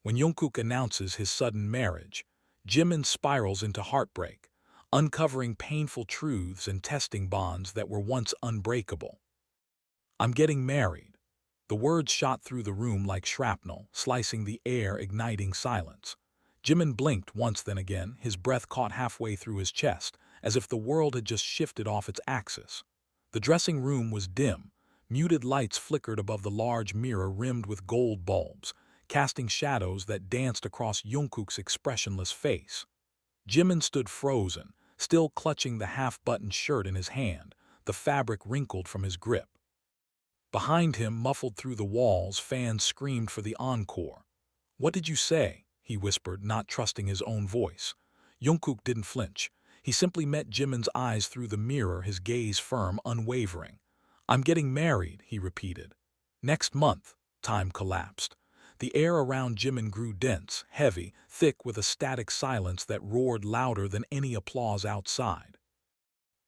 When Jungkook announces his sudden marriage, Jimin spirals into heartbreak, uncovering painful truths and testing bonds that were once unbreakable. "I'm getting married." The words shot through the room like shrapnel, slicing the air, igniting silence. Jimin blinked once, then again, his breath caught halfway through his chest, as if the world had just shifted off its axis. The dressing room was dim. Muted lights flickered above the large mirror rimmed with gold bulbs, casting shadows that danced across Jungkook's expressionless face. Jimin stood frozen, still clutching the half-buttoned shirt in his hand, the fabric wrinkled from his grip. Behind him, muffled through the walls, fans screamed for the encore. "What did you say?" he whispered, not trusting his own voice. Jungkook didn't flinch. He simply met Jimin's eyes through the mirror, his gaze firm, unwavering. "I'm getting married," he repeated. "Next month." Time collapsed. The air around Jimin grew dense, heavy, thick with a static silence that roared louder than any applause outside.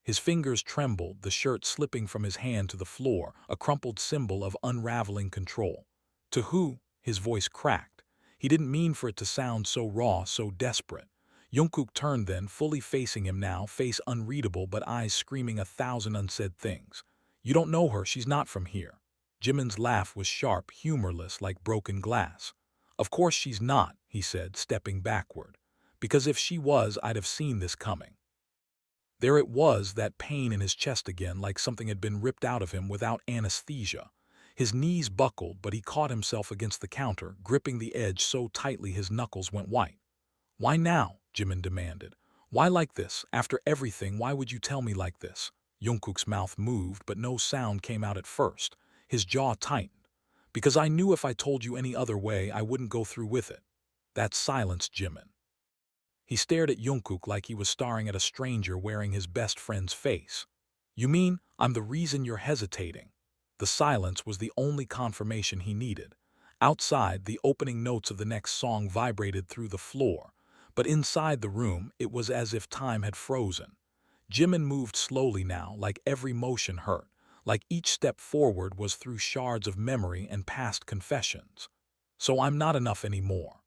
His fingers trembled, the shirt slipping from his hand to the floor, a crumpled symbol of unraveling control. "To who?" His voice cracked. He didn't mean for it to sound so raw, so desperate. Jungkook turned then, fully facing him now, face unreadable but eyes screaming a thousand unsaid things. "You don't know her, she's not from here." Jimin's laugh was sharp, humorless, like broken glass. "Of course she's not," he said, stepping backward. "Because if she was, I'd have seen this coming." There it was, that pain in his chest again, like something had been ripped out of him without anesthesia. His knees buckled, but he caught himself against the counter, gripping the edge so tightly his knuckles went white. "Why now?" Jimin demanded. "Why like this? After everything, why would you tell me like this?" Jungkook's mouth moved, but no sound came out at first. His jaw tightened. "Because I knew if I told you any other way, I wouldn't go through with it." That silenced Jimin. He stared at Jungkook like he was staring at a stranger wearing his best friend's face. "You mean I'm the reason you're hesitating?" The silence was the only confirmation he needed. Outside, the opening notes of the next song vibrated through the floor, but inside the room, it was as if time had frozen. Jimin moved slowly now, like every motion hurt, like each step forward was through shards of memory and past confessions. "So I'm not enough anymore?"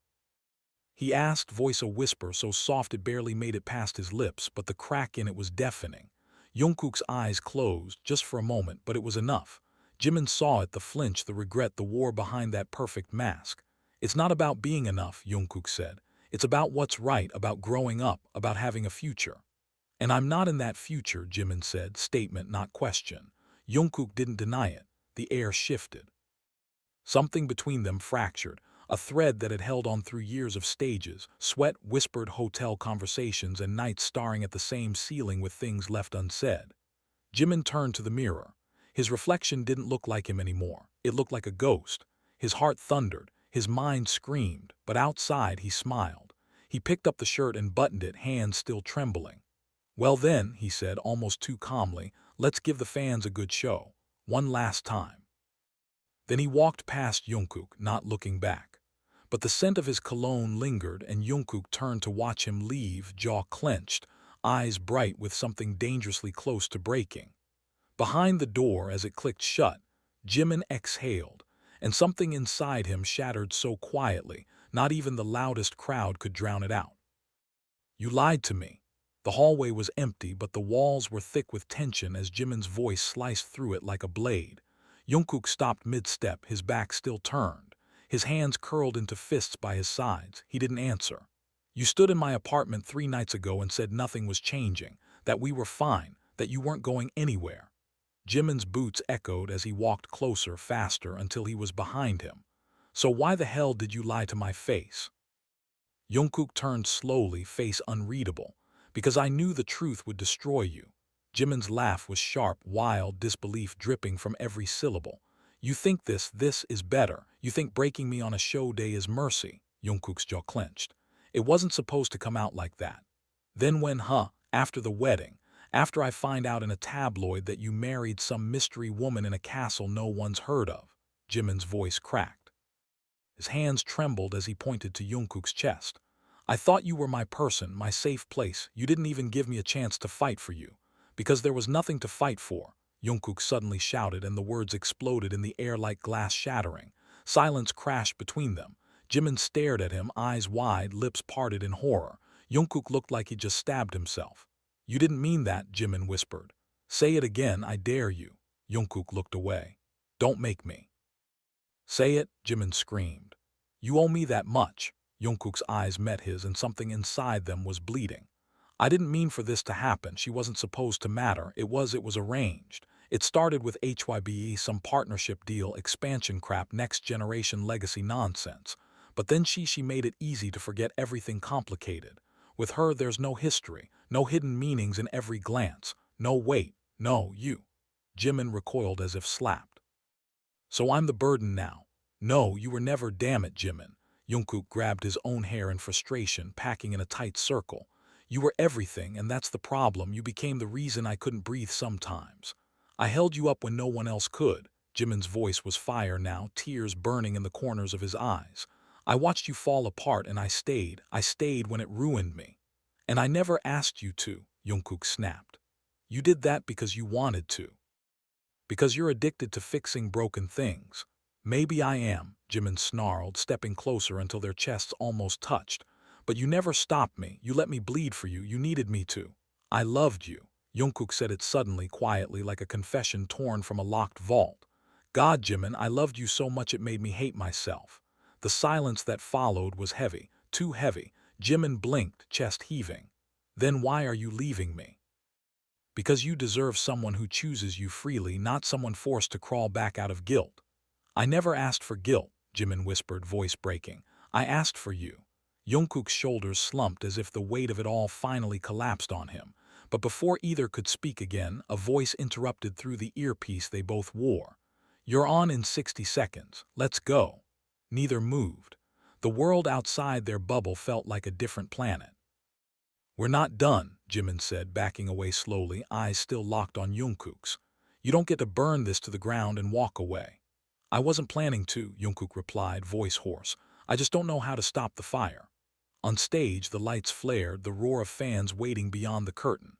he asked, voice a whisper so soft it barely made it past his lips, but the crack in it was deafening. Jungkook's eyes closed, just for a moment, but it was enough. Jimin saw it, the flinch, the regret, the war behind that perfect mask. "It's not about being enough," Jungkook said. "It's about what's right, about growing up, about having a future." "And I'm not in that future," Jimin said, statement, not question. Jungkook didn't deny it. The air shifted. Something between them fractured, a thread that had held on through years of stages, sweat, whispered hotel conversations, and nights staring at the same ceiling with things left unsaid. Jimin turned to the mirror. His reflection didn't look like him anymore. It looked like a ghost. His heart thundered, his mind screamed, but outside he smiled. He picked up the shirt and buttoned it, hands still trembling. "Well then," he said, almost too calmly, "let's give the fans a good show. One last time." Then he walked past Jungkook, not looking back. But the scent of his cologne lingered, and Jungkook turned to watch him leave, jaw clenched, eyes bright with something dangerously close to breaking. Behind the door, as it clicked shut, Jimin exhaled, and something inside him shattered so quietly, not even the loudest crowd could drown it out. "You lied to me." The hallway was empty, but the walls were thick with tension as Jimin's voice sliced through it like a blade. Jungkook stopped mid-step, his back still turned, his hands curled into fists by his sides. He didn't answer. "You stood in my apartment 3 nights ago and said nothing was changing, that we were fine, that you weren't going anywhere." Jimin's boots echoed as he walked closer, faster, until he was behind him. "So why the hell did you lie to my face?" Jungkook turned slowly, face unreadable. "Because I knew the truth would destroy you." Jimin's laugh was sharp, wild, disbelief dripping from every syllable. "You think this is better. You think breaking me on a show day is mercy." Jungkook's jaw clenched. "It wasn't supposed to come out like that. Then when, after the wedding, after I find out in a tabloid that you married some mystery woman in a castle no one's heard of." Jimin's voice cracked. His hands trembled as he pointed to Jungkook's chest. "I thought you were my person, my safe place. You didn't even give me a chance to fight for you. Because there was nothing to fight for." Jungkook suddenly shouted, and the words exploded in the air like glass shattering. Silence crashed between them. Jimin stared at him, eyes wide, lips parted in horror. Jungkook looked like he just stabbed himself. "You didn't mean that," Jimin whispered. "Say it again, I dare you." Jungkook looked away. "Don't make me." "Say it," Jimin screamed. "You owe me that much." Jungkook's eyes met his and something inside them was bleeding. "I didn't mean for this to happen. She wasn't supposed to matter. It was arranged. It started with HYBE, some partnership deal, expansion crap, next generation legacy nonsense. But then she made it easy to forget everything complicated. With her there's no history, no hidden meanings in every glance. No wait, no you." Jimin recoiled as if slapped. "So I'm the burden now." "No, you were never, damn it, Jimin." Jungkook grabbed his own hair in frustration, packing in a tight circle. "You were everything, and that's the problem. You became the reason I couldn't breathe sometimes. I held you up when no one else could." Jimin's voice was fire now, tears burning in the corners of his eyes. "I watched you fall apart and I stayed when it ruined me. And I never asked you to," Jungkook snapped. "You did that because you wanted to. Because you're addicted to fixing broken things." "Maybe I am," Jimin snarled, stepping closer until their chests almost touched. "But you never stopped me. You let me bleed for you. You needed me to. I loved you." Jungkook said it suddenly, quietly, like a confession torn from a locked vault. "God, Jimin, I loved you so much it made me hate myself." The silence that followed was heavy, too heavy. Jimin blinked, chest heaving. "Then why are you leaving me?" "Because you deserve someone who chooses you freely, not someone forced to crawl back out of guilt." "I never asked for guilt," Jimin whispered, voice breaking. "I asked for you." Jungkook's shoulders slumped as if the weight of it all finally collapsed on him. But before either could speak again, a voice interrupted through the earpiece they both wore. "You're on in 60 seconds. Let's go." Neither moved. The world outside their bubble felt like a different planet. "We're not done," Jimin said, backing away slowly, eyes still locked on Jungkook's. "You don't get to burn this to the ground and walk away." "I wasn't planning to," Jungkook replied, voice hoarse. "I just don't know how to stop the fire." On stage, the lights flared, the roar of fans waiting beyond the curtain.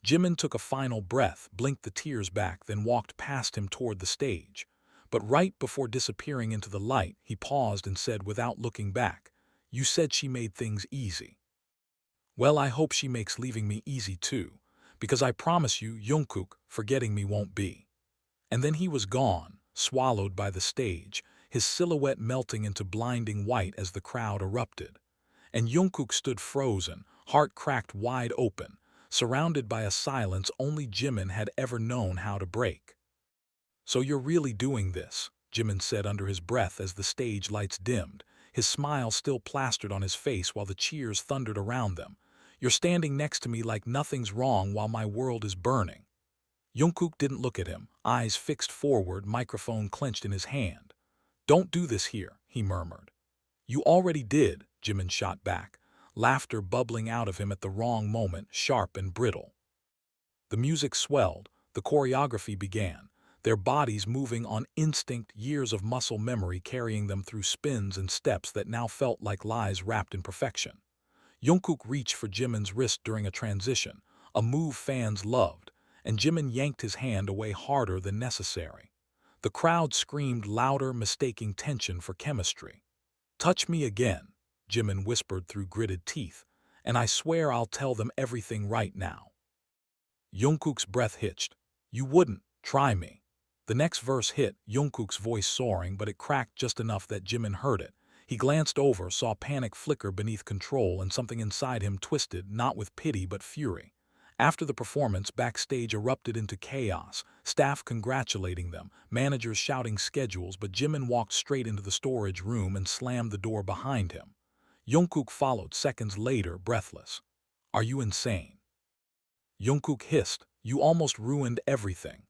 Jimin took a final breath, blinked the tears back, then walked past him toward the stage. But right before disappearing into the light, he paused and said without looking back, "You said she made things easy. Well, I hope she makes leaving me easy too. Because I promise you, Jungkook, forgetting me won't be." And then he was gone, swallowed by the stage, his silhouette melting into blinding white as the crowd erupted. And Jungkook stood frozen, heart cracked wide open, surrounded by a silence only Jimin had ever known how to break. "So you're really doing this," Jimin said under his breath as the stage lights dimmed, his smile still plastered on his face while the cheers thundered around them. "You're standing next to me like nothing's wrong while my world is burning." Jungkook didn't look at him, eyes fixed forward, microphone clenched in his hand. "Don't do this here," he murmured. "You already did," Jimin shot back, laughter bubbling out of him at the wrong moment, sharp and brittle. The music swelled, the choreography began, their bodies moving on instinct, years of muscle memory carrying them through spins and steps that now felt like lies wrapped in perfection. Jungkook reached for Jimin's wrist during a transition, a move fans loved, and Jimin yanked his hand away harder than necessary. The crowd screamed louder, mistaking tension for chemistry. "Touch me again," Jimin whispered through gritted teeth, "and I swear I'll tell them everything right now." Jungkook's breath hitched. "You wouldn't. Try me." The next verse hit, Jungkook's voice soaring, but it cracked just enough that Jimin heard it. He glanced over, saw panic flicker beneath control, and something inside him twisted, not with pity but fury. After the performance, backstage erupted into chaos, staff congratulating them, managers shouting schedules, but Jimin walked straight into the storage room and slammed the door behind him. Jungkook followed seconds later, breathless. "Are you insane?" Jungkook hissed, "You almost ruined everything."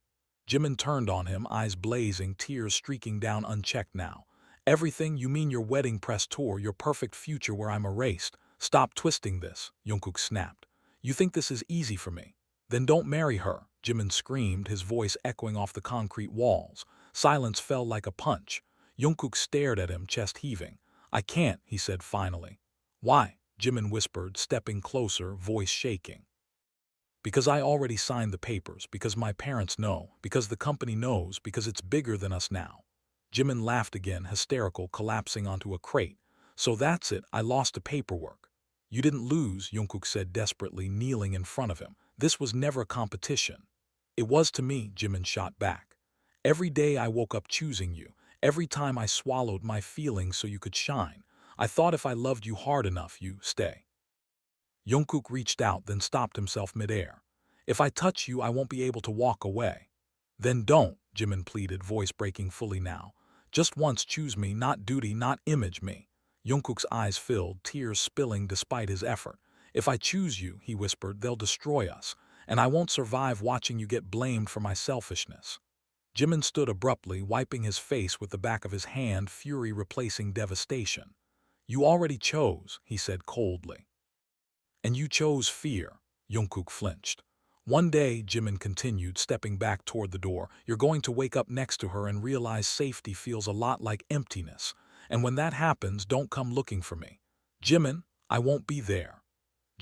Jimin turned on him, eyes blazing, tears streaking down unchecked now. "Everything? You mean your wedding press tour, your perfect future where I'm erased? Stop twisting this," Jungkook snapped. "You think this is easy for me? Then don't marry her," Jimin screamed, his voice echoing off the concrete walls. Silence fell like a punch. Jungkook stared at him, chest heaving. "I can't," he said finally. "Why?" Jimin whispered, stepping closer, voice shaking. "Because I already signed the papers, because my parents know, because the company knows, because it's bigger than us now." Jimin laughed again, hysterical, collapsing onto a crate. So that's it, I lost the paperwork. You didn't lose, Jungkook said desperately, kneeling in front of him. This was never a competition. It was to me, Jimin shot back. Every day I woke up choosing you. Every time I swallowed my feelings so you could shine. I thought if I loved you hard enough, you stay. Jungkook reached out, then stopped himself midair. If I touch you, I won't be able to walk away. Then don't, Jimin pleaded, voice breaking fully now. Just once choose me, not duty, not image me. Jungkook's eyes filled, tears spilling despite his effort. If I choose you, he whispered, they'll destroy us, and I won't survive watching you get blamed for my selfishness. Jimin stood abruptly, wiping his face with the back of his hand, fury replacing devastation. You already chose, he said coldly. And you chose fear, Jungkook flinched. One day, Jimin continued, stepping back toward the door, you're going to wake up next to her and realize safety feels a lot like emptiness. And when that happens, don't come looking for me. Jimin, I won't be there.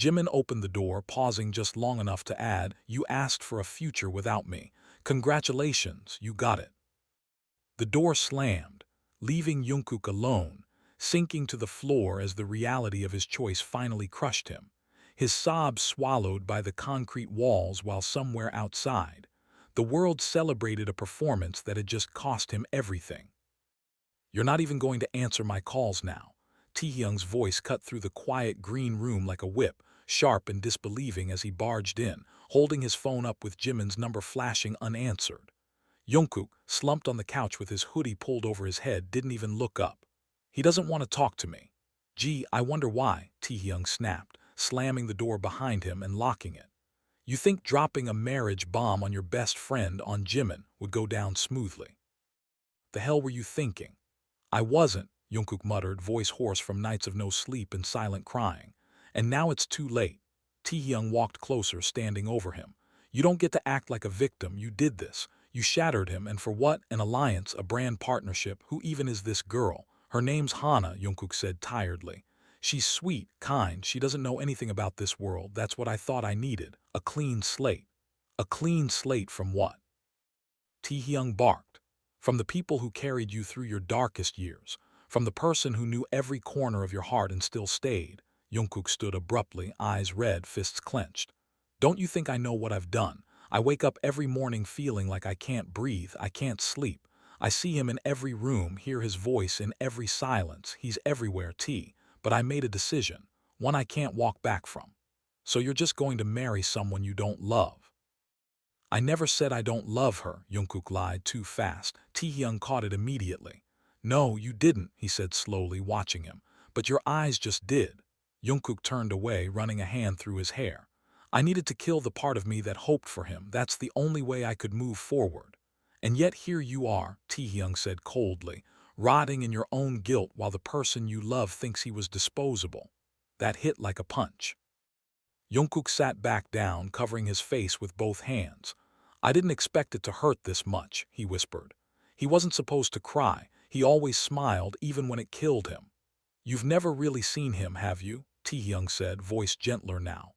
Jimin opened the door, pausing just long enough to add, you asked for a future without me. Congratulations, you got it. The door slammed, leaving Jungkook alone, sinking to the floor as the reality of his choice finally crushed him. His sobs swallowed by the concrete walls while somewhere outside, the world celebrated a performance that had just cost him everything. You're not even going to answer my calls now. Taehyung's voice cut through the quiet green room like a whip, sharp and disbelieving as he barged in, holding his phone up with Jimin's number flashing unanswered. Jungkook, slumped on the couch with his hoodie pulled over his head, didn't even look up. He doesn't want to talk to me. Gee, I wonder why, Taehyung snapped, slamming the door behind him and locking it. You think dropping a marriage bomb on your best friend, on Jimin, would go down smoothly? The hell were you thinking? I wasn't, Jungkook muttered, voice hoarse from nights of no sleep and silent crying. And now it's too late. Taehyung walked closer, standing over him. You don't get to act like a victim, you did this. You shattered him, and for what? An alliance, a brand partnership. Who even is this girl? Her name's Hana, Jungkook said tiredly. She's sweet, kind, she doesn't know anything about this world. That's what I thought I needed. A clean slate. A clean slate from what? Taehyung barked. From the people who carried you through your darkest years. From the person who knew every corner of your heart and still stayed. Jungkook stood abruptly, eyes red, fists clenched. Don't you think I know what I've done? I wake up every morning feeling like I can't breathe, I can't sleep. I see him in every room, hear his voice in every silence. He's everywhere, T. But I made a decision, one I can't walk back from. So you're just going to marry someone you don't love. I never said I don't love her, Jungkook lied too fast. Taehyung caught it immediately. No, you didn't, he said slowly, watching him. But your eyes just did. Jungkook turned away, running a hand through his hair. I needed to kill the part of me that hoped for him. That's the only way I could move forward. And yet here you are, Taehyung said coldly, rotting in your own guilt while the person you love thinks he was disposable. That hit like a punch. Jungkook sat back down, covering his face with both hands. I didn't expect it to hurt this much, he whispered. He wasn't supposed to cry. He always smiled, even when it killed him. You've never really seen him, have you? Taehyung said, voice gentler now.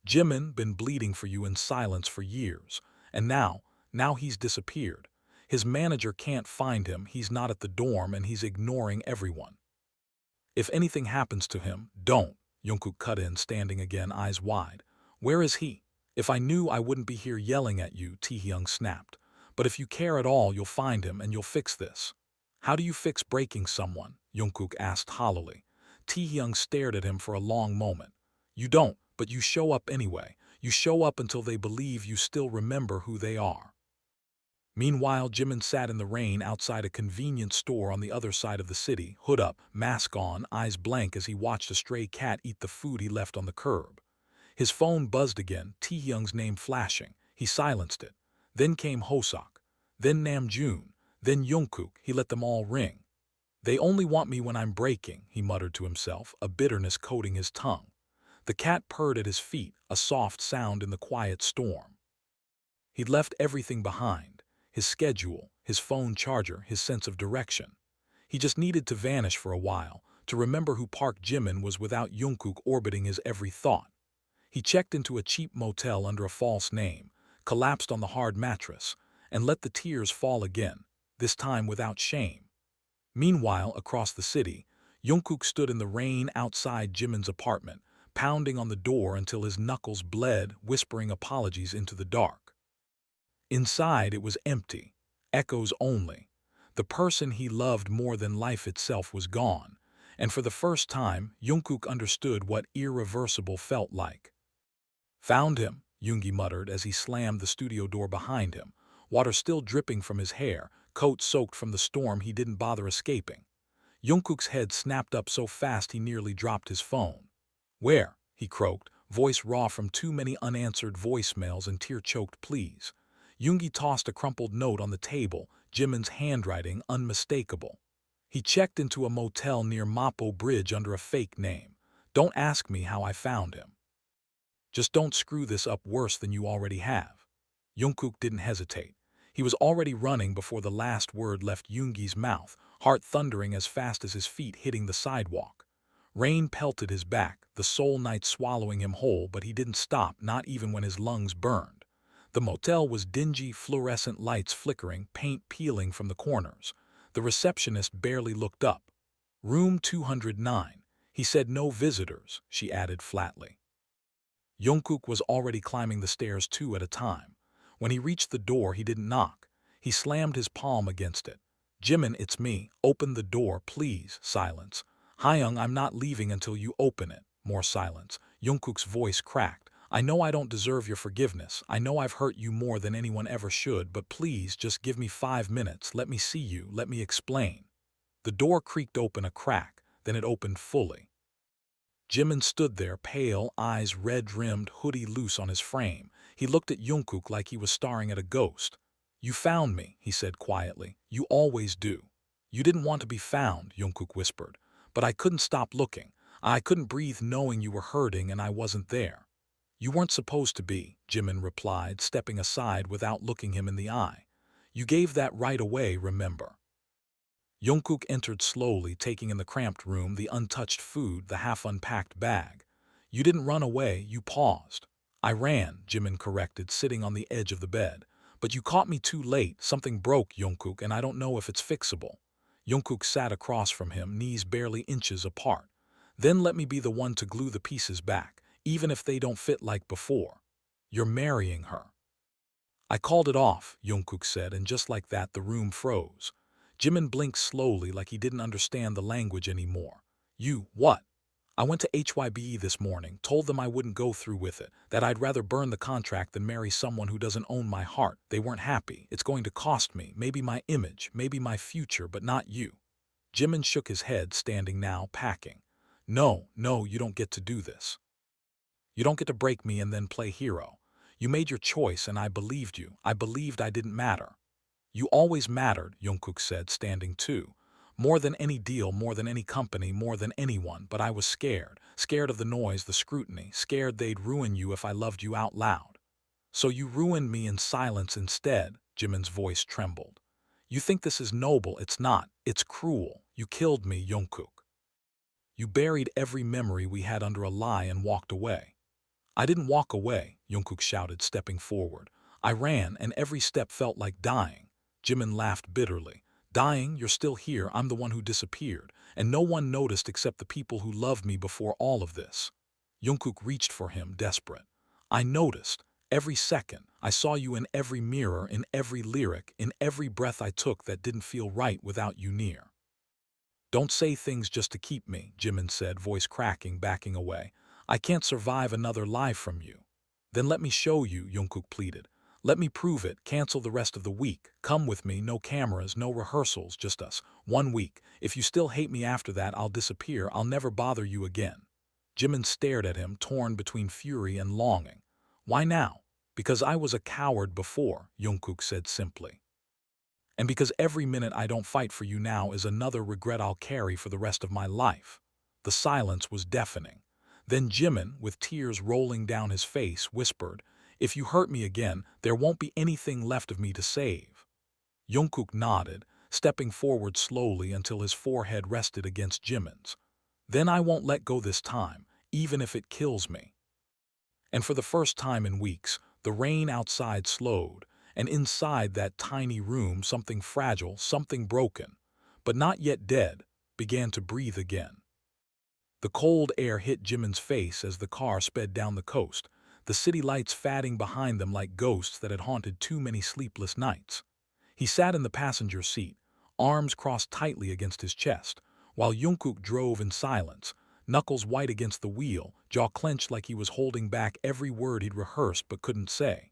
Jimin been bleeding for you in silence for years. And now he's disappeared. His manager can't find him, he's not at the dorm, and he's ignoring everyone. If anything happens to him, don't. Jungkook cut in, standing again, eyes wide. Where is he? If I knew, I wouldn't be here yelling at you, Taehyung snapped. But if you care at all, you'll find him and you'll fix this. How do you fix breaking someone? Jungkook asked hollowly. Taehyung stared at him for a long moment. You don't, but you show up anyway. You show up until they believe you still remember who they are. Meanwhile, Jimin sat in the rain outside a convenience store on the other side of the city, hood up, mask on, eyes blank as he watched a stray cat eat the food he left on the curb. His phone buzzed again, Taehyung's name flashing. He silenced it. Then came Hoseok. Then Namjoon. Then Jungkook. He let them all ring. They only want me when I'm breaking, he muttered to himself, a bitterness coating his tongue. The cat purred at his feet, a soft sound in the quiet storm. He'd left everything behind. His schedule, his phone charger, his sense of direction. He just needed to vanish for a while, to remember who Park Jimin was without Jungkook orbiting his every thought. He checked into a cheap motel under a false name, collapsed on the hard mattress, and let the tears fall again, this time without shame. Meanwhile, across the city, Jungkook stood in the rain outside Jimin's apartment, pounding on the door until his knuckles bled, whispering apologies into the dark. Inside it was empty, echoes only. The person he loved more than life itself was gone, and for the first time, Jungkook understood what irreversible felt like. "Found him," Yoongi muttered as he slammed the studio door behind him, water still dripping from his hair, coat soaked from the storm he didn't bother escaping. Jungkook's head snapped up so fast he nearly dropped his phone. "Where?" he croaked, voice raw from too many unanswered voicemails and tear-choked pleas. Yoongi tossed a crumpled note on the table, Jimin's handwriting unmistakable. "He checked into a motel near Mapo Bridge under a fake name. Don't ask me how I found him. Just don't screw this up worse than you already have." Jungkook didn't hesitate. He was already running before the last word left Yoongi's mouth, heart thundering as fast as his feet hitting the sidewalk. Rain pelted his back, the Seoul night swallowing him whole, but he didn't stop, not even when his lungs burned. The motel was dingy, fluorescent lights flickering, paint peeling from the corners. The receptionist barely looked up. "Room 209. He said no visitors," she added flatly. Jungkook was already climbing the stairs two at a time. When he reached the door, he didn't knock. He slammed his palm against it. "Jimin, it's me. Open the door, please." Silence. "Hyung, I'm not leaving until you open it." More silence. Jungkook's voice cracked. "I know I don't deserve your forgiveness. I know I've hurt you more than anyone ever should, but please just give me 5 minutes. Let me see you. Let me explain." The door creaked open a crack, then it opened fully. Jimin stood there, pale, eyes red-rimmed, hoodie loose on his frame. He looked at Jungkook like he was staring at a ghost. "You found me," he said quietly. "You always do." "You didn't want to be found," Jungkook whispered. "But I couldn't stop looking. I couldn't breathe knowing you were hurting and I wasn't there." "You weren't supposed to be," Jimin replied, stepping aside without looking him in the eye. "You gave that right away, remember?" Jungkook entered slowly, taking in the cramped room, the untouched food, the half-unpacked bag. "You didn't run away, you paused." "I ran," Jimin corrected, sitting on the edge of the bed. "But you caught me too late. Something broke, Jungkook, and I don't know if it's fixable." Jungkook sat across from him, knees barely inches apart. "Then let me be the one to glue the pieces back, even if they don't fit like before." "You're marrying her." "I called it off," Jungkook said, and just like that the room froze. Jimin blinked slowly like he didn't understand the language anymore. "You, what?" "I went to HYBE this morning, told them I wouldn't go through with it, that I'd rather burn the contract than marry someone who doesn't own my heart. They weren't happy. It's going to cost me, maybe my image, maybe my future, but not you." Jimin shook his head, standing now, packing. "No, no, you don't get to do this. You don't get to break me and then play hero. You made your choice and I believed you. I believed I didn't matter." "You always mattered," Jungkook said, standing too. "More than any deal, more than any company, more than anyone, but I was scared. Scared of the noise, the scrutiny, scared they'd ruin you if I loved you out loud." "So you ruined me in silence instead," Jimin's voice trembled. "You think this is noble, it's not. It's cruel. You killed me, Jungkook. You buried every memory we had under a lie and walked away." "I didn't walk away," Jungkook shouted, stepping forward. "I ran, and every step felt like dying." Jimin laughed bitterly. "Dying? You're still here. I'm the one who disappeared. And no one noticed except the people who loved me before all of this." Jungkook reached for him, desperate. "I noticed. Every second. I saw you in every mirror, in every lyric, in every breath I took that didn't feel right without you near." "Don't say things just to keep me," Jimin said, voice cracking, backing away. "I can't survive another lie from you." "Then let me show you," Jungkook pleaded. "Let me prove it. Cancel the rest of the week. Come with me, no cameras, no rehearsals, just us. 1 week. If you still hate me after that, I'll disappear. I'll never bother you again." Jimin stared at him, torn between fury and longing. "Why now?" "Because I was a coward before," Jungkook said simply. "And because every minute I don't fight for you now is another regret I'll carry for the rest of my life." The silence was deafening. Then Jimin, with tears rolling down his face, whispered, "If you hurt me again, there won't be anything left of me to save." Jungkook nodded, stepping forward slowly until his forehead rested against Jimin's. "Then I won't let go this time, even if it kills me." And for the first time in weeks, the rain outside slowed, and inside that tiny room something fragile, something broken, but not yet dead, began to breathe again. The cold air hit Jimin's face as the car sped down the coast, the city lights fading behind them like ghosts that had haunted too many sleepless nights. He sat in the passenger seat, arms crossed tightly against his chest, while Jungkook drove in silence, knuckles white against the wheel, jaw clenched like he was holding back every word he'd rehearsed but couldn't say.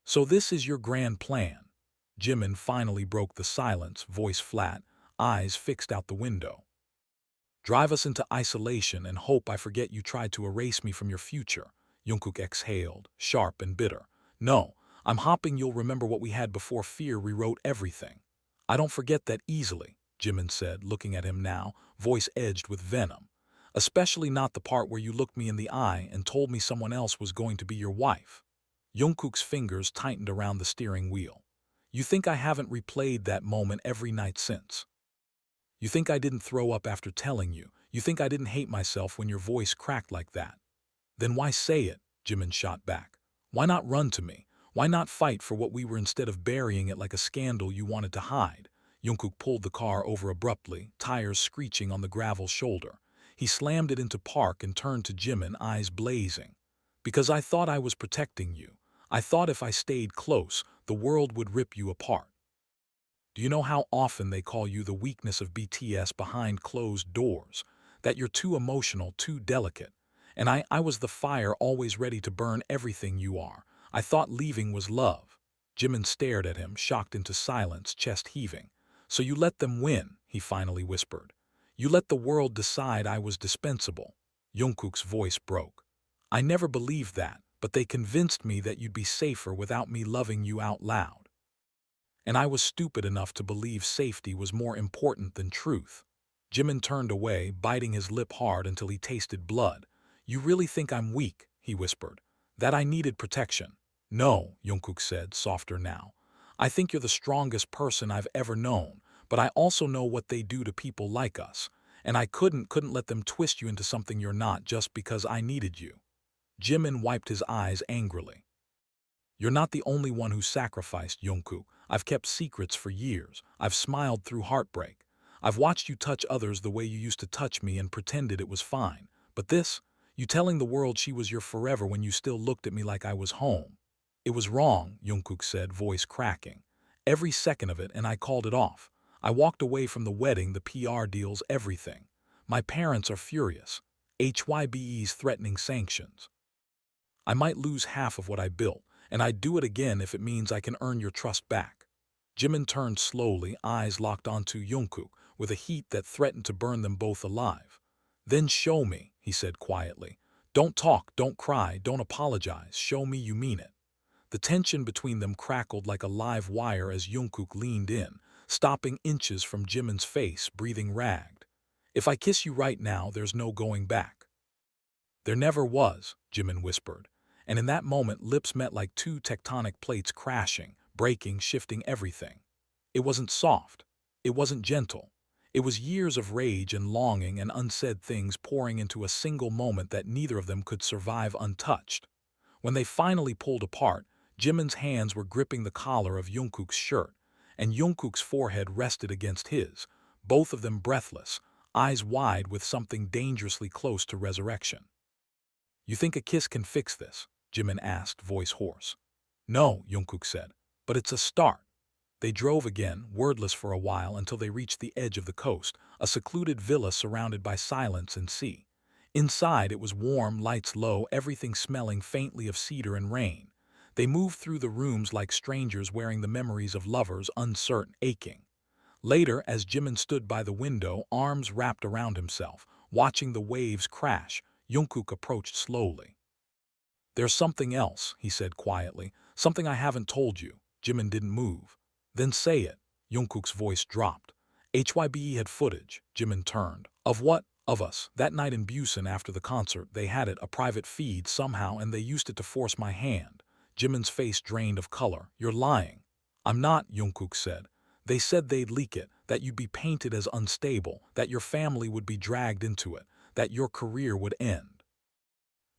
"So this is your grand plan." Jimin finally broke the silence, voice flat, eyes fixed out the window. "Drive us into isolation and hope I forget you tried to erase me from your future," Jungkook exhaled, sharp and bitter. "No, I'm hoping you'll remember what we had before fear rewrote everything." "I don't forget that easily," Jimin said, looking at him now, voice edged with venom. "Especially not the part where you looked me in the eye and told me someone else was going to be your wife." Jungkook's fingers tightened around the steering wheel. "You think I haven't replayed that moment every night since? You think I didn't throw up after telling you? You think I didn't hate myself when your voice cracked like that? Then why say it?" Jimin shot back. "Why not run to me? Why not fight for what we were instead of burying it like a scandal you wanted to hide?" Jungkook pulled the car over abruptly, tires screeching on the gravel shoulder. He slammed it into park and turned to Jimin, eyes blazing. "Because I thought I was protecting you. I thought if I stayed close, the world would rip you apart. Do you know how often they call you the weakness of BTS behind closed doors? That you're too emotional, too delicate. And I was the fire always ready to burn everything you are. I thought leaving was love." Jimin stared at him, shocked into silence, chest heaving. "So you let them win," he finally whispered. "You let the world decide I was dispensable." Jungkook's voice broke. "I never believed that, but they convinced me that you'd be safer without me loving you out loud. And I was stupid enough to believe safety was more important than truth." Jimin turned away, biting his lip hard until he tasted blood. "You really think I'm weak?" he whispered. "That I needed protection?" "No," Jungkook said, softer now. "I think you're the strongest person I've ever known, but I also know what they do to people like us, and I couldn't let them twist you into something you're not just because I needed you." Jimin wiped his eyes angrily. "You're not the only one who sacrificed, Jungkook. I've kept secrets for years. I've smiled through heartbreak. I've watched you touch others the way you used to touch me and pretended it was fine. But this, you telling the world she was your forever when you still looked at me like I was home. It was wrong," Jungkook said, voice cracking. "Every second of it, and I called it off. I walked away from the wedding, the PR deals, everything. My parents are furious. HYBE's threatening sanctions. I might lose half of what I built, and I'd do it again if it means I can earn your trust back." Jimin turned slowly, eyes locked onto Jungkook, with a heat that threatened to burn them both alive. "Then show me," he said quietly. "Don't talk, don't cry, don't apologize. Show me you mean it." The tension between them crackled like a live wire as Jungkook leaned in, stopping inches from Jimin's face, breathing ragged. "If I kiss you right now, there's no going back." "There never was," Jimin whispered, and in that moment lips met like two tectonic plates crashing, breaking, shifting everything. It wasn't soft. It wasn't gentle. It was years of rage and longing and unsaid things pouring into a single moment that neither of them could survive untouched. When they finally pulled apart, Jimin's hands were gripping the collar of Jungkook's shirt, and Jungkook's forehead rested against his, both of them breathless, eyes wide with something dangerously close to resurrection. "You think a kiss can fix this?" Jimin asked, voice hoarse. "No," Jungkook said, "but it's a start." They drove again, wordless for a while until they reached the edge of the coast, a secluded villa surrounded by silence and sea. Inside it was warm, lights low, everything smelling faintly of cedar and rain. They moved through the rooms like strangers wearing the memories of lovers, uncertain, aching. Later, as Jimin stood by the window, arms wrapped around himself, watching the waves crash, Jungkook approached slowly. "There's something else," he said quietly, "something I haven't told you." Jimin didn't move. "Then say it." Jungkook's voice dropped. HYBE had footage, Jimin turned. "Of what?" "Of us. That night in Busan after the concert, they had it, a private feed somehow, and they used it to force my hand." Jimin's face drained of color. "You're lying." "I'm not," Jungkook said. "They said they'd leak it, that you'd be painted as unstable, that your family would be dragged into it, that your career would end.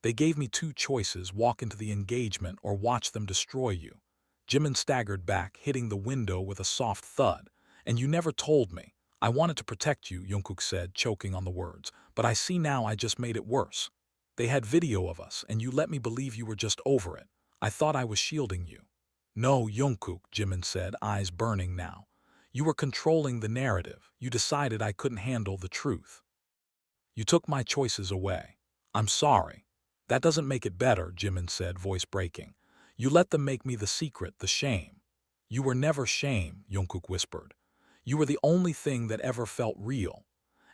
They gave me two choices, walk into the engagement or watch them destroy you." Jimin staggered back, hitting the window with a soft thud. "And you never told me. I wanted to protect you, Jungkook said, choking on the words, but I see now I just made it worse. They had video of us, and you let me believe you were just over it. I thought I was shielding you. No, Jungkook, Jimin said, eyes burning now. You were controlling the narrative. You decided I couldn't handle the truth. You took my choices away. I'm sorry. That doesn't make it better, Jimin said, voice breaking. You let them make me the secret, the shame. You were never shame, Jungkook whispered. You were the only thing that ever felt real.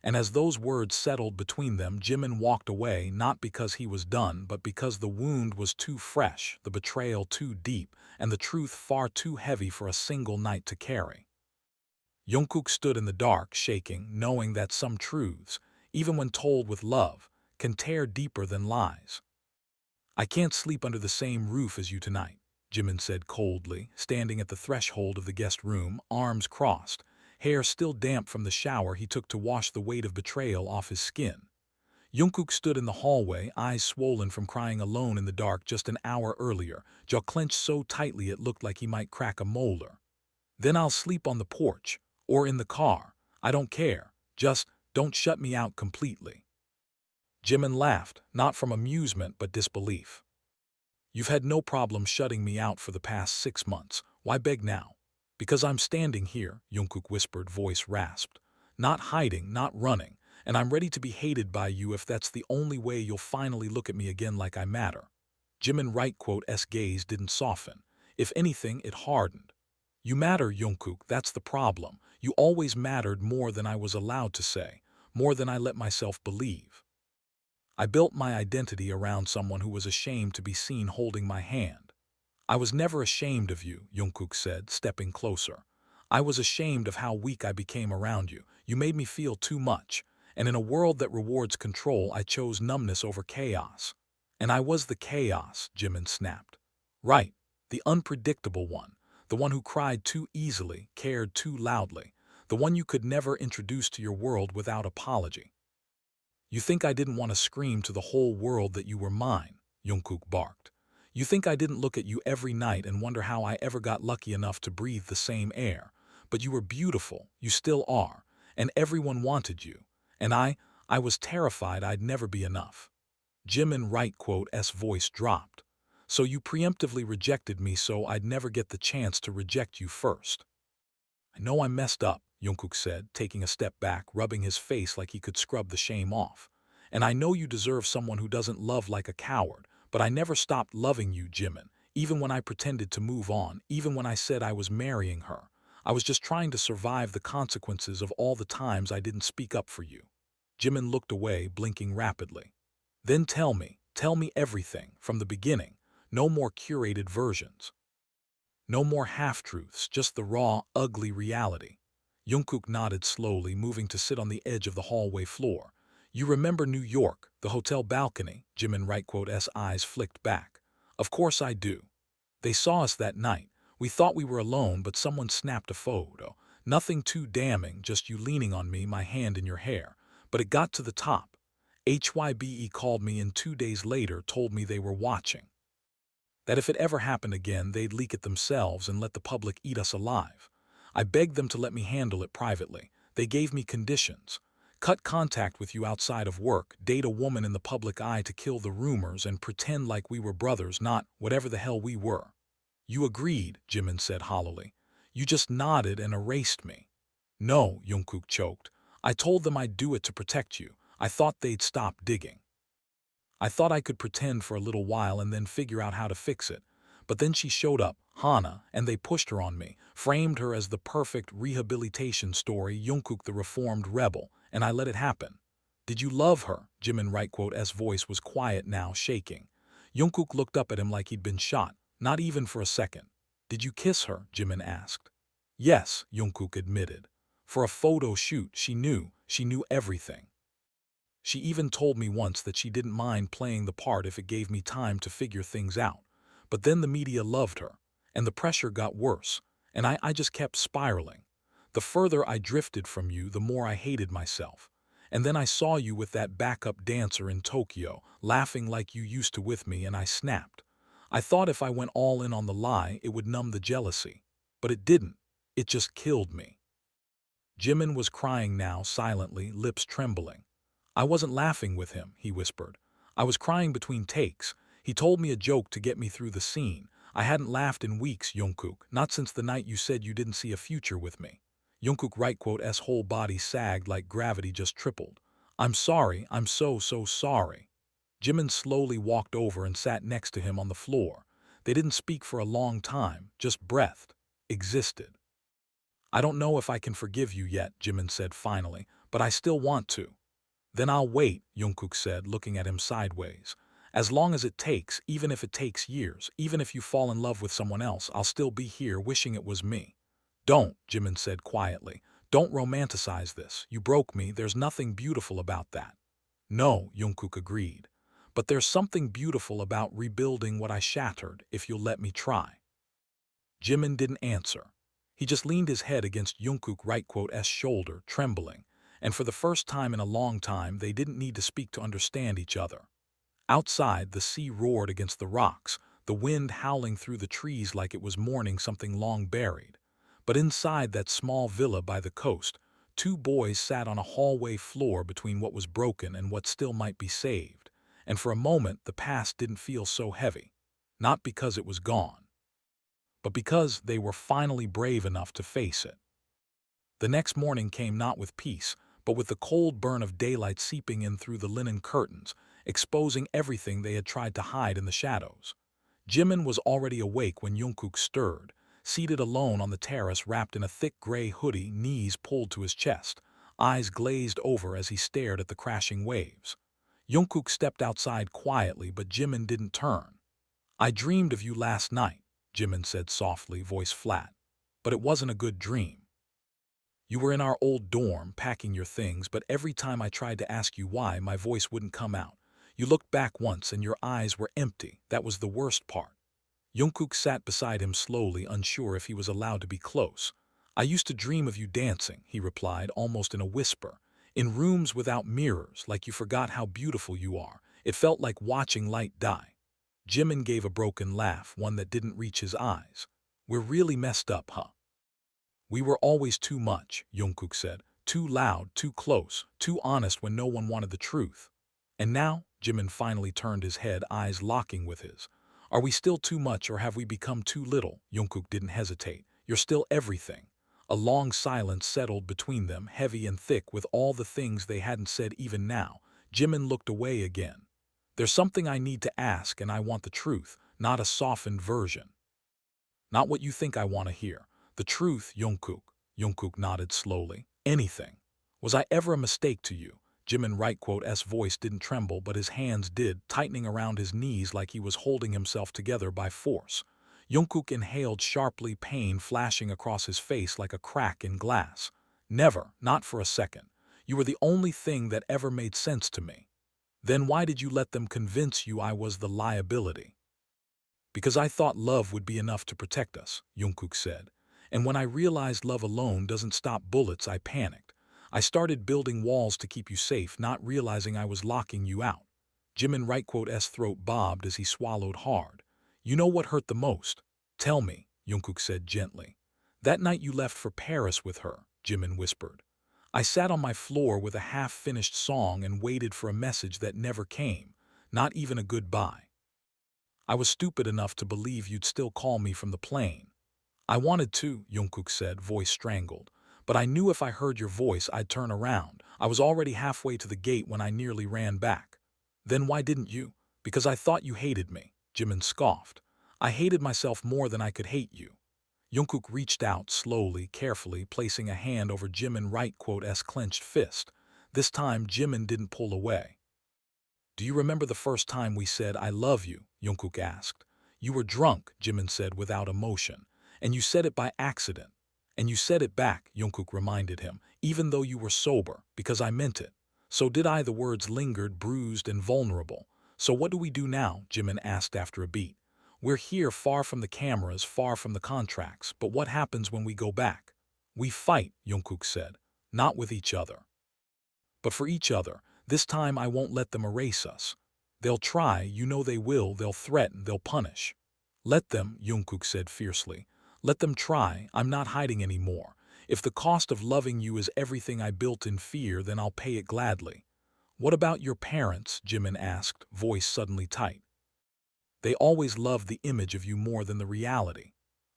And as those words settled between them, Jimin walked away, not because he was done, but because the wound was too fresh, the betrayal too deep, and the truth far too heavy for a single night to carry. Jungkook stood in the dark, shaking, knowing that some truths, even when told with love, can tear deeper than lies. I can't sleep under the same roof as you tonight, Jimin said coldly, standing at the threshold of the guest room, arms crossed, hair still damp from the shower he took to wash the weight of betrayal off his skin. Jungkook stood in the hallway, eyes swollen from crying alone in the dark just an hour earlier, jaw clenched so tightly it looked like he might crack a molar. Then I'll sleep on the porch, or in the car. I don't care. Just don't shut me out completely. Jimin laughed, not from amusement but disbelief. You've had no problem shutting me out for the past 6 months. Why beg now? Because I'm standing here, Jungkook whispered, voice rasped. Not hiding, not running, and I'm ready to be hated by you if that's the only way you'll finally look at me again like I matter. Jimin Right.'s gaze didn't soften. If anything, it hardened. You matter, Jungkook, that's the problem. You always mattered more than I was allowed to say, more than I let myself believe. I built my identity around someone who was ashamed to be seen holding my hand. I was never ashamed of you, Jungkook said, stepping closer. I was ashamed of how weak I became around you. You made me feel too much, and in a world that rewards control, I chose numbness over chaos. And I was the chaos, Jimin snapped. Right, the unpredictable one, the one who cried too easily, cared too loudly, the one you could never introduce to your world without apology. You think I didn't want to scream to the whole world that you were mine, Jungkook barked. You think I didn't look at you every night and wonder how I ever got lucky enough to breathe the same air. But you were beautiful, you still are, and everyone wanted you. And I was terrified I'd never be enough. Jimin Right.'s voice dropped. So you preemptively rejected me so I'd never get the chance to reject you first. I know I messed up, Jungkook said, taking a step back, rubbing his face like he could scrub the shame off. And I know you deserve someone who doesn't love like a coward, but I never stopped loving you, Jimin, even when I pretended to move on, even when I said I was marrying her. I was just trying to survive the consequences of all the times I didn't speak up for you. Jimin looked away, blinking rapidly. Then tell me everything, from the beginning. No more curated versions. No more half-truths, just the raw, ugly reality. Jungkook nodded slowly, moving to sit on the edge of the hallway floor. You remember New York, the hotel balcony? Jimin Right.'s eyes flicked back. Of course I do. They saw us that night. We thought we were alone, but someone snapped a photo. Nothing too damning, just you leaning on me, my hand in your hair. But it got to the top. HYBE called me in 2 days later, told me they were watching. That if it ever happened again, they'd leak it themselves and let the public eat us alive. I begged them to let me handle it privately. They gave me conditions. Cut contact with you outside of work, date a woman in the public eye to kill the rumors, and pretend like we were brothers, not whatever the hell we were. You agreed, Jimin said hollowly. You just nodded and erased me. No, Jungkook choked. I told them I'd do it to protect you. I thought they'd stop digging. I thought I could pretend for a little while and then figure out how to fix it. But then she showed up, Hana, and they pushed her on me, framed her as the perfect rehabilitation story, Jungkook the reformed rebel, and I let it happen. Did you love her? Jimin Right.'s voice was quiet now, shaking. Jungkook looked up at him like he'd been shot, not even for a second. Did you kiss her? Jimin asked. Yes, Jungkook admitted. For a photo shoot, she knew everything. She even told me once that she didn't mind playing the part if it gave me time to figure things out. But then the media loved her, and the pressure got worse, and I just kept spiraling. The further I drifted from you, the more I hated myself. And then I saw you with that backup dancer in Tokyo, laughing like you used to with me, and I snapped. I thought if I went all in on the lie, it would numb the jealousy. But it didn't. It just killed me. Jimin was crying now silently, lips trembling. I wasn't laughing with him, he whispered. I was crying between takes. He told me a joke to get me through the scene. I hadn't laughed in weeks, Jungkook, not since the night you said you didn't see a future with me. Jungkook right quote S whole body sagged like gravity just tripled. I'm sorry, I'm so sorry. Jimin slowly walked over and sat next to him on the floor. They didn't speak for a long time, just breathed, existed. I don't know if I can forgive you yet, Jimin said finally, but I still want to. Then I'll wait, Jungkook said, looking at him sideways. As long as it takes, even if it takes years, even if you fall in love with someone else, I'll still be here wishing it was me. Don't, Jimin said quietly. Don't romanticize this. You broke me, there's nothing beautiful about that. No, Jungkook agreed. But there's something beautiful about rebuilding what I shattered, if you'll let me try. Jimin didn't answer. He just leaned his head against Jungkook right quote S shoulder, trembling, and for the first time in a long time they didn't need to speak to understand each other. Outside, the sea roared against the rocks, the wind howling through the trees like it was mourning something long buried. But inside that small villa by the coast, two boys sat on a hallway floor between what was broken and what still might be saved, and for a moment the past didn't feel so heavy. Not because it was gone, but because they were finally brave enough to face it. The next morning came not with peace, but with the cold burn of daylight seeping in through the linen curtains, exposing everything they had tried to hide in the shadows. Jimin was already awake when Jungkook stirred, seated alone on the terrace wrapped in a thick gray hoodie, knees pulled to his chest, eyes glazed over as he stared at the crashing waves. Jungkook stepped outside quietly, but Jimin didn't turn. I dreamed of you last night, Jimin said softly, voice flat. But it wasn't a good dream. You were in our old dorm, packing your things, but every time I tried to ask you why, my voice wouldn't come out. You looked back once and your eyes were empty. That was the worst part. Jungkook sat beside him slowly, unsure if he was allowed to be close. I used to dream of you dancing, he replied, almost in a whisper. In rooms without mirrors, like you forgot how beautiful you are. It felt like watching light die. Jimin gave a broken laugh, one that didn't reach his eyes. We're really messed up, huh? We were always too much, Jungkook said. Too loud, too close, too honest when no one wanted the truth. And now, Jimin finally turned his head, eyes locking with his. Are we still too much or have we become too little? Jungkook didn't hesitate. You're still everything. A long silence settled between them, heavy and thick with all the things they hadn't said even now. Jimin looked away again. There's something I need to ask and I want the truth, not a softened version. Not what you think I want to hear. The truth, Jungkook. Jungkook nodded slowly. Anything. Was I ever a mistake to you? Jimin right quote S voice didn't tremble, but his hands did, tightening around his knees like he was holding himself together by force. Jungkook inhaled sharply, pain flashing across his face like a crack in glass. Never, not for a second. You were the only thing that ever made sense to me. Then why did you let them convince you I was the liability? Because I thought love would be enough to protect us, Jungkook said. And when I realized love alone doesn't stop bullets, I panicked. I started building walls to keep you safe, not realizing I was locking you out. Jimin right quote S throat bobbed as he swallowed hard. You know what hurt the most? Tell me, Jungkook said gently. That night you left for Paris with her, Jimin whispered. I sat on my floor with a half-finished song and waited for a message that never came, not even a goodbye. I was stupid enough to believe you'd still call me from the plane. I wanted to, Jungkook said, voice strangled. But I knew if I heard your voice, I'd turn around. I was already halfway to the gate when I nearly ran back. Then why didn't you? Because I thought you hated me, Jimin scoffed. I hated myself more than I could hate you. Jungkook reached out slowly, carefully, placing a hand over Jimin right quote S clenched fist. This time, Jimin didn't pull away. Do you remember the first time we said, I love you? Jungkook asked. You were drunk, Jimin said without emotion. And you said it by accident. And you said it back, Jungkook reminded him, even though you were sober, because I meant it. So did I. The words lingered, bruised and vulnerable. So what do we do now? Jimin asked after a beat. We're here, far from the cameras, far from the contracts, but what happens when we go back? We fight, Jungkook said. Not with each other, but for each other. This time I won't let them erase us. They'll try, you know they will, they'll threaten, they'll punish. Let them, Jungkook said fiercely. Let them try, I'm not hiding anymore. If the cost of loving you is everything I built in fear, then I'll pay it gladly. What about your parents? Jimin asked, voice suddenly tight. They always loved the image of you more than the reality.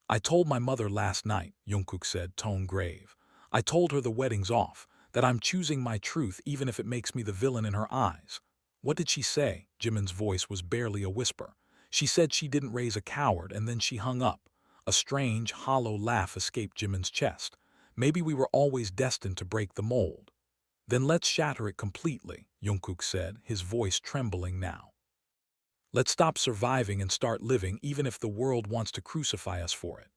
I told my mother last night, Jungkook said, tone grave. I told her the wedding's off, that I'm choosing my truth even if it makes me the villain in her eyes. What did she say? Jimin's voice was barely a whisper. She said she didn't raise a coward, and then she hung up. A strange, hollow laugh escaped Jimin's chest. Maybe we were always destined to break the mold. Then let's shatter it completely, Jungkook said, his voice trembling now. Let's stop surviving and start living, even if the world wants to crucify us for it.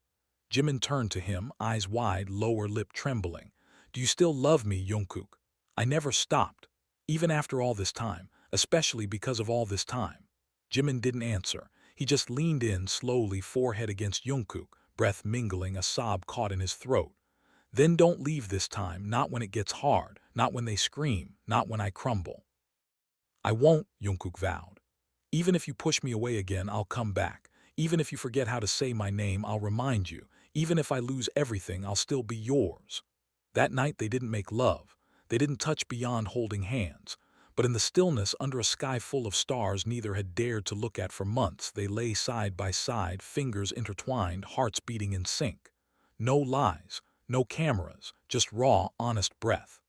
Jimin turned to him, eyes wide, lower lip trembling. Do you still love me, Jungkook? I never stopped. Even after all this time, especially because of all this time. Jimin didn't answer. He just leaned in slowly, forehead against Jungkook, breath mingling, a sob caught in his throat. Then don't leave this time, not when it gets hard, not when they scream, not when I crumble. I won't, Jungkook vowed. Even if you push me away again, I'll come back. Even if you forget how to say my name, I'll remind you. Even if I lose everything, I'll still be yours. That night they didn't make love. They didn't touch beyond holding hands. But in the stillness, under a sky full of stars neither had dared to look at for months, they lay side by side, fingers intertwined, hearts beating in sync. No lies, no cameras, just raw, honest breath.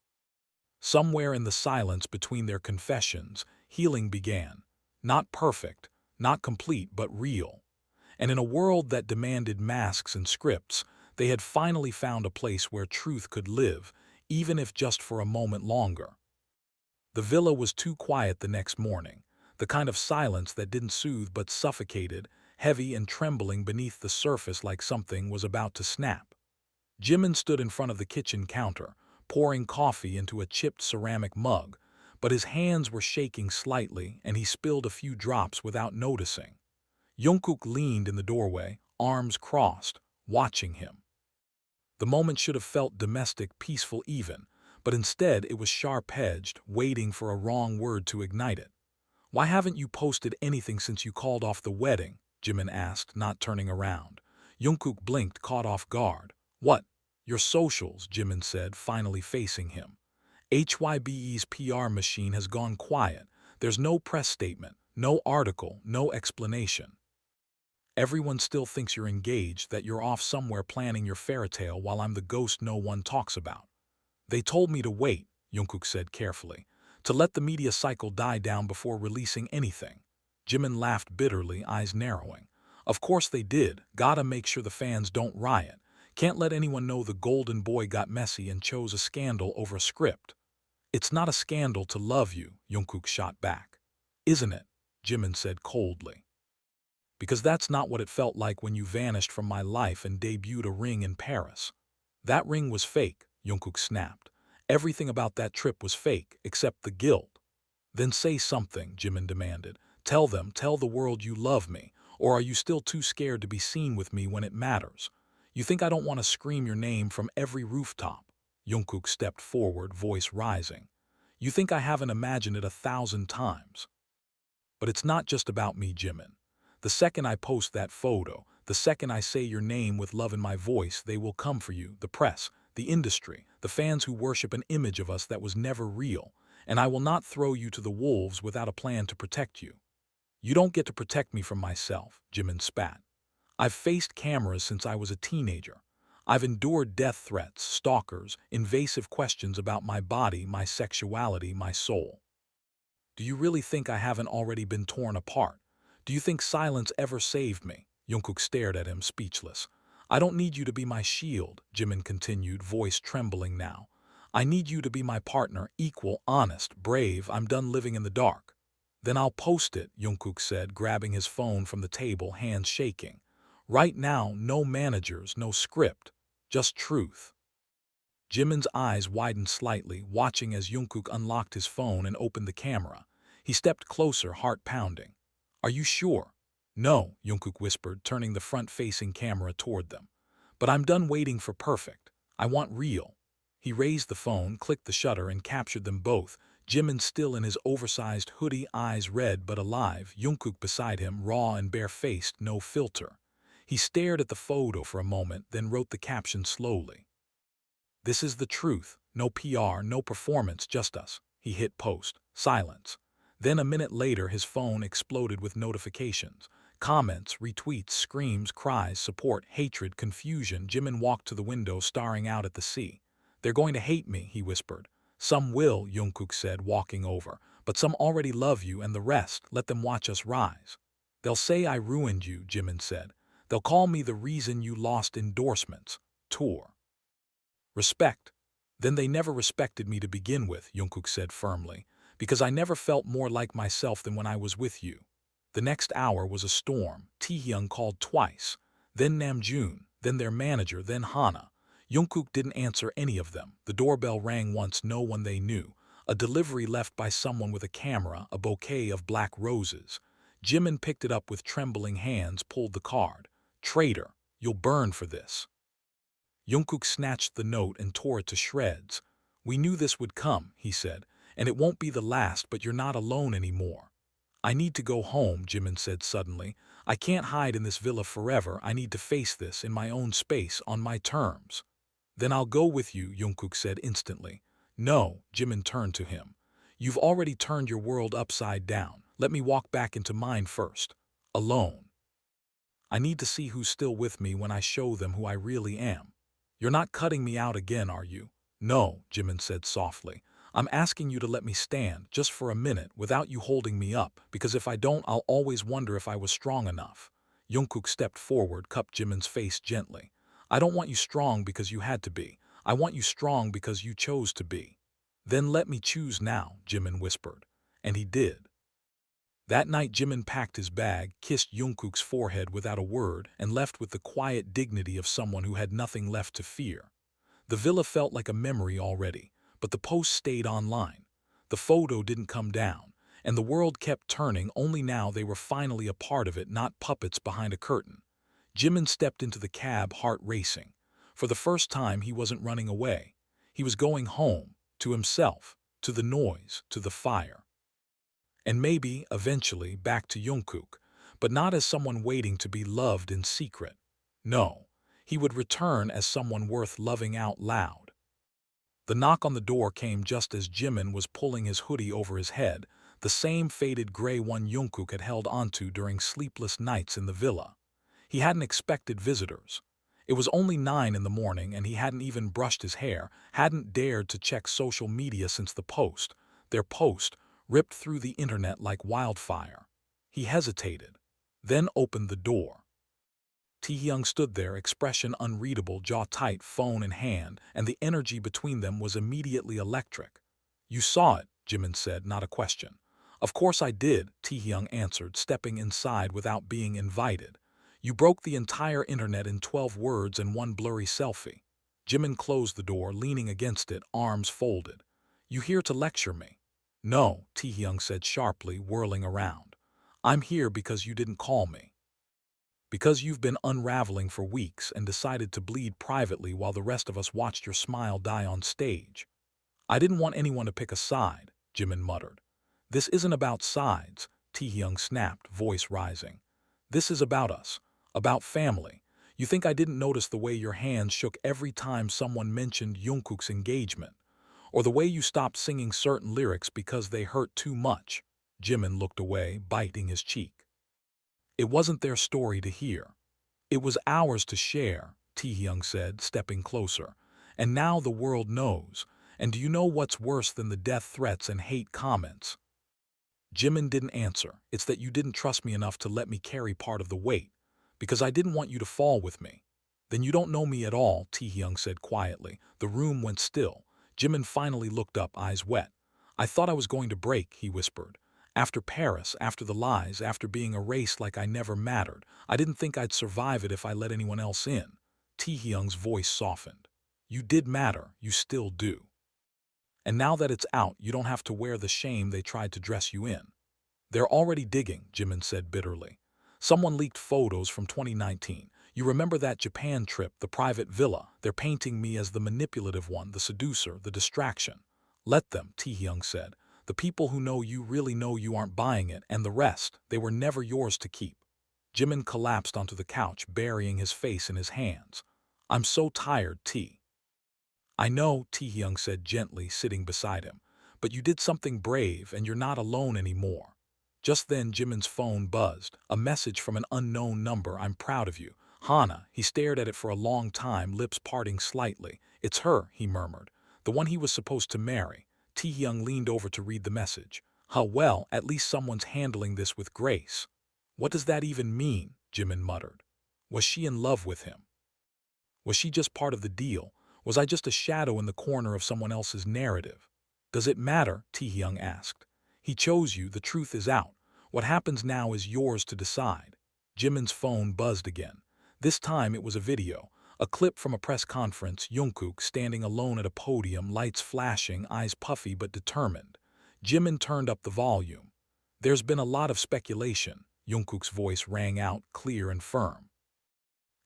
Somewhere in the silence between their confessions, healing began. Not perfect, not complete, but real. And in a world that demanded masks and scripts, they had finally found a place where truth could live, even if just for a moment longer. The villa was too quiet the next morning, the kind of silence that didn't soothe but suffocated, heavy and trembling beneath the surface like something was about to snap. Jimin stood in front of the kitchen counter, pouring coffee into a chipped ceramic mug, but his hands were shaking slightly and he spilled a few drops without noticing. Jungkook leaned in the doorway, arms crossed, watching him. The moment should have felt domestic, peaceful even, but instead it was sharp-edged, waiting for a wrong word to ignite it. Why haven't you posted anything since you called off the wedding? Jimin asked, not turning around. Jungkook blinked, caught off guard. What? Your socials, Jimin said, finally facing him. HYBE's PR machine has gone quiet. There's no press statement, no article, no explanation. Everyone still thinks you're engaged, that you're off somewhere planning your fairytale while I'm the ghost no one talks about. They told me to wait, Jungkook said carefully, to let the media cycle die down before releasing anything. Jimin laughed bitterly, eyes narrowing. Of course they did. Gotta make sure the fans don't riot. Can't let anyone know the golden boy got messy and chose a scandal over a script. It's not a scandal to love you, Jungkook shot back. Isn't it? Jimin said coldly. Because that's not what it felt like when you vanished from my life and debuted a ring in Paris. That ring was fake, Jungkook snapped. Everything about that trip was fake, except the guilt. Then say something, Jimin demanded. Tell the world you love me, or are you still too scared to be seen with me when it matters? You think I don't want to scream your name from every rooftop? Jungkook stepped forward, voice rising. You think I haven't imagined it 1,000 times? But it's not just about me, Jimin. The second I post that photo, the second I say your name with love in my voice, they will come for you, the press, the industry, the fans who worship an image of us that was never real, and I will not throw you to the wolves without a plan to protect you. You don't get to protect me from myself, Jimin spat. I've faced cameras since I was a teenager. I've endured death threats, stalkers, invasive questions about my body, my sexuality, my soul. Do you really think I haven't already been torn apart? Do you think silence ever saved me? Jungkook stared at him, speechless. I don't need you to be my shield, Jimin continued, voice trembling now. I need you to be my partner, equal, honest, brave. I'm done living in the dark. Then I'll post it, Jungkook said, grabbing his phone from the table, hands shaking. Right now, no managers, no script, just truth. Jimin's eyes widened slightly, watching as Jungkook unlocked his phone and opened the camera. He stepped closer, heart pounding. Are you sure? No, Jungkook whispered, turning the front-facing camera toward them. But I'm done waiting for perfect. I want real. He raised the phone, clicked the shutter, and captured them both. Jimin still in his oversized hoodie, eyes red but alive, Jungkook beside him, raw and bare-faced, no filter. He stared at the photo for a moment, then wrote the caption slowly. This is the truth. No PR, no performance, just us. He hit post. Silence. Then a minute later his phone exploded with notifications. Comments, retweets, screams, cries, support, hatred, confusion. Jimin walked to the window staring out at the sea. They're going to hate me, he whispered. Some will, Jungkook said, walking over. But some already love you and the rest, let them watch us rise. They'll say I ruined you, Jimin said. They'll call me the reason you lost endorsements. Tour. Respect. Then they never respected me to begin with, Jungkook said firmly, because I never felt more like myself than when I was with you. The next hour was a storm. Taehyung called twice, then Namjoon, then their manager, then Hana. Jungkook didn't answer any of them. The doorbell rang once, no one they knew. A delivery left by someone with a camera, a bouquet of black roses. Jimin picked it up with trembling hands, pulled the card. Traitor, you'll burn for this. Jungkook snatched the note and tore it to shreds. We knew this would come, he said, and it won't be the last, but you're not alone anymore. I need to go home, Jimin said suddenly. I can't hide in this villa forever. I need to face this in my own space, on my terms. Then I'll go with you, Jungkook said instantly. No, Jimin turned to him. You've already turned your world upside down. Let me walk back into mine first. Alone. I need to see who's still with me when I show them who I really am. You're not cutting me out again, are you? No, Jimin said softly. I'm asking you to let me stand, just for a minute, without you holding me up, because if I don't, I'll always wonder if I was strong enough. Jungkook stepped forward, cupped Jimin's face gently. I don't want you strong because you had to be. I want you strong because you chose to be. Then let me choose now, Jimin whispered. And he did. That night Jimin packed his bag, kissed Jungkook's forehead without a word, and left with the quiet dignity of someone who had nothing left to fear. The villa felt like a memory already, but the post stayed online. The photo didn't come down, and the world kept turning. Only now they were finally a part of it, not puppets behind a curtain. Jimin stepped into the cab, heart racing. For the first time he wasn't running away. He was going home, to himself, to the noise, to the fire. And maybe, eventually, back to Jungkook, but not as someone waiting to be loved in secret. No, he would return as someone worth loving out loud. The knock on the door came just as Jimin was pulling his hoodie over his head, the same faded gray one Jungkook had held onto during sleepless nights in the villa. He hadn't expected visitors. It was only 9 in the morning and he hadn't even brushed his hair, hadn't dared to check social media since the post. Their post ripped through the internet like wildfire. He hesitated, then opened the door. Taehyung stood there, expression unreadable, jaw tight, phone in hand, and the energy between them was immediately electric. You saw it, Jimin said, not a question. Of course I did, Taehyung answered, stepping inside without being invited. You broke the entire internet in 12 words and one blurry selfie. Jimin closed the door, leaning against it, arms folded. You here to lecture me? No, Taehyung said sharply, whirling around. I'm here because you didn't call me. Because you've been unraveling for weeks and decided to bleed privately while the rest of us watched your smile die on stage. I didn't want anyone to pick a side, Jimin muttered. This isn't about sides, Taehyung snapped, voice rising. This is about us, about family. You think I didn't notice the way your hands shook every time someone mentioned Jungkook's engagement? Or the way you stopped singing certain lyrics because they hurt too much? Jimin looked away, biting his cheek. It wasn't their story to hear. It was ours to share, Taehyung said, stepping closer. And now the world knows. And do you know what's worse than the death threats and hate comments? Jimin didn't answer. It's that you didn't trust me enough to let me carry part of the weight. Because I didn't want you to fall with me. Then you don't know me at all, Taehyung said quietly. The room went still. Jimin finally looked up, eyes wet. I thought I was going to break, he whispered. After Paris, after the lies, after being erased like I never mattered, I didn't think I'd survive it if I let anyone else in. Taehyung's voice softened. You did matter, you still do. And now that it's out, you don't have to wear the shame they tried to dress you in. They're already digging, Jimin said bitterly. Someone leaked photos from 2019. You remember that Japan trip, the private villa? They're painting me as the manipulative one, the seducer, the distraction. Let them, Taehyung said. The people who know you really know you aren't buying it, and the rest, they were never yours to keep. Jimin collapsed onto the couch, burying his face in his hands. I'm so tired, T. I know, Taehyung said gently, sitting beside him, but you did something brave and you're not alone anymore. Just then Jimin's phone buzzed, a message from an unknown number. I'm proud of you. Hana, he stared at it for a long time, lips parting slightly. It's her, he murmured, the one he was supposed to marry. Taehyung leaned over to read the message. Huh, well, at least someone's handling this with grace. What does that even mean? Jimin muttered. Was she in love with him? Was she just part of the deal? Was I just a shadow in the corner of someone else's narrative? Does it matter? Taehyung asked. He chose you, the truth is out. What happens now is yours to decide. Jimin's phone buzzed again. This time it was a video, a clip from a press conference, Jungkook standing alone at a podium, lights flashing, eyes puffy but determined. Jimin turned up the volume. There's been a lot of speculation. Jungkook's voice rang out, clear and firm.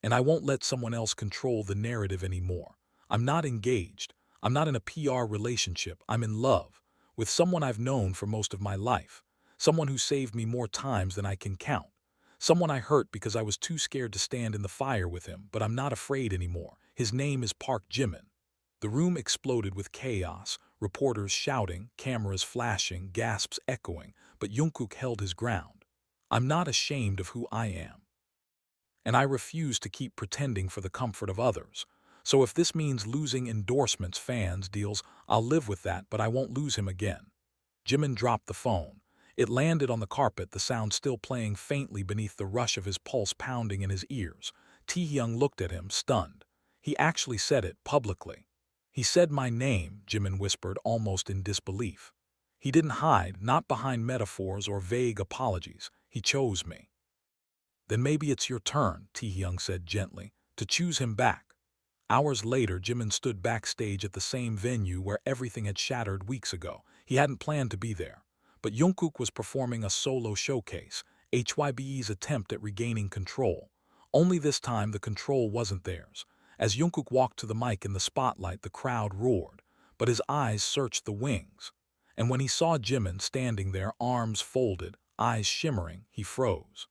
And I won't let someone else control the narrative anymore. I'm not engaged. I'm not in a PR relationship. I'm in love with someone I've known for most of my life. Someone who saved me more times than I can count. Someone I hurt because I was too scared to stand in the fire with him, but I'm not afraid anymore. His name is Park Jimin. The room exploded with chaos, reporters shouting, cameras flashing, gasps echoing, but Jungkook held his ground. I'm not ashamed of who I am. And I refuse to keep pretending for the comfort of others. So if this means losing endorsements, fans, deals, I'll live with that, but I won't lose him again. Jimin dropped the phone. It landed on the carpet, the sound still playing faintly beneath the rush of his pulse pounding in his ears. Taehyung looked at him, stunned. He actually said it publicly. He said my name, Jimin whispered, almost in disbelief. He didn't hide, not behind metaphors or vague apologies. He chose me. Then maybe it's your turn, Taehyung said gently, to choose him back. Hours later, Jimin stood backstage at the same venue where everything had shattered weeks ago. He hadn't planned to be there. But Jungkook was performing a solo showcase, HYBE's attempt at regaining control. Only this time the control wasn't theirs. As Jungkook walked to the mic in the spotlight, the crowd roared, but his eyes searched the wings. And when he saw Jimin standing there, arms folded, eyes shimmering, he froze.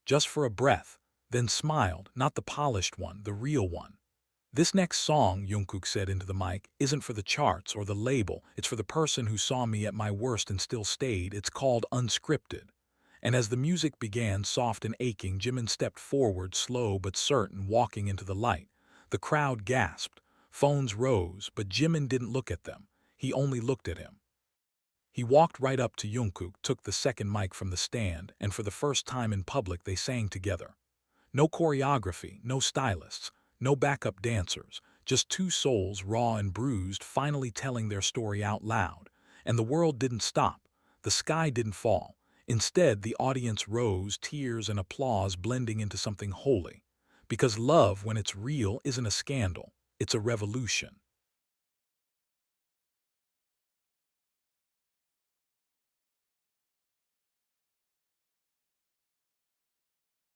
Just for a breath, then smiled, not the polished one, the real one. This next song, Jungkook said into the mic, isn't for the charts or the label, it's for the person who saw me at my worst and still stayed. It's called Unscripted. And as the music began, soft and aching, Jimin stepped forward, slow but certain, walking into the light. The crowd gasped. Phones rose, but Jimin didn't look at them. He only looked at him. He walked right up to Jungkook, took the second mic from the stand, and for the first time in public they sang together. No choreography, no stylists, no backup dancers, just two souls, raw and bruised, finally telling their story out loud. And the world didn't stop. The sky didn't fall. Instead, the audience rose, tears and applause blending into something holy. Because love, when it's real, isn't a scandal. It's a revolution.